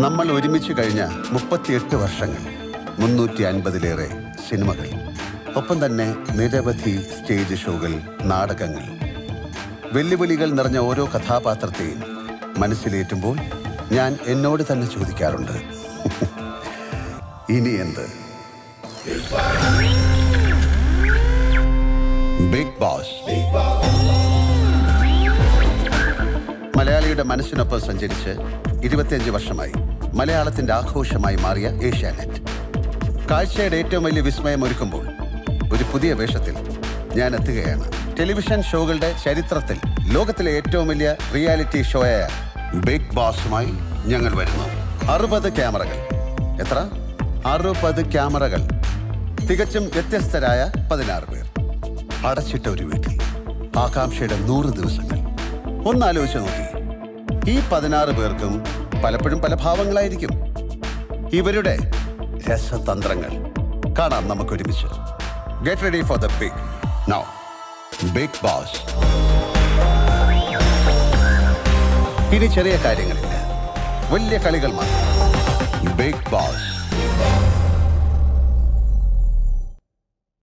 നമ്മൾ ഒരുമിച്ച് കഴിഞ്ഞ 38 വർഷങ്ങൾ, 350-ലേറെ സിനിമകൾ, ഒപ്പം തന്നെ നിരവധി സ്റ്റേജ് ഷോകൾ, നാടകങ്ങൾ. വെല്ലുവിളികൾ നിറഞ്ഞ ഓരോ കഥാപാത്രത്തെയും മനസ്സിലേറ്റുമ്പോൾ ഞാൻ എന്നോട് തന്നെ ചോദിക്കാറുണ്ട്, ഇനി എന്ത്? ബിഗ് ബോസ് മലയാളിയുടെ മനസ്സിനൊപ്പം സഞ്ചരിച്ച് 25 വർഷമായി മലയാളത്തിന്റെ ആഘോഷമായി മാറിയ ഏഷ്യാനെറ്റ് കാഴ്ചയുടെ ഏറ്റവും വലിയ വിസ്മയം ഒരുക്കുമ്പോൾ ഒരു പുതിയ വേഷത്തിൽ ഞാൻ എത്തുകയാണ്. ടെലിവിഷൻ ഷോകളുടെ ചരിത്രത്തിൽ ലോകത്തിലെ ഏറ്റവും വലിയ റിയാലിറ്റി ഷോയായ ബിഗ് ബോസുമായി ഞങ്ങൾ വരുന്നു. 60 ക്യാമറകൾ. എത്ര? 60 ക്യാമറകൾ. തികച്ചും വ്യത്യസ്തരായ 16 പേർ. അടച്ചിട്ട ഒരു വീട്ടിൽ ആകാംക്ഷയുടെ 100 ദിവസങ്ങൾ. ഒന്നാലോചിച്ച് നോക്കി, ഈ 16 പേർക്കും പലപ്പോഴും പല ഭാവങ്ങളായിരിക്കും. ഇവരുടെ രസതന്ത്രങ്ങൾ കാണാം നമുക്കൊരുമിച്ച്. Get ready for the big now big boss. ഇനി ചെറിയ കാര്യങ്ങളില്ല, വലിയ കളികൾ മാത്രം. Big boss.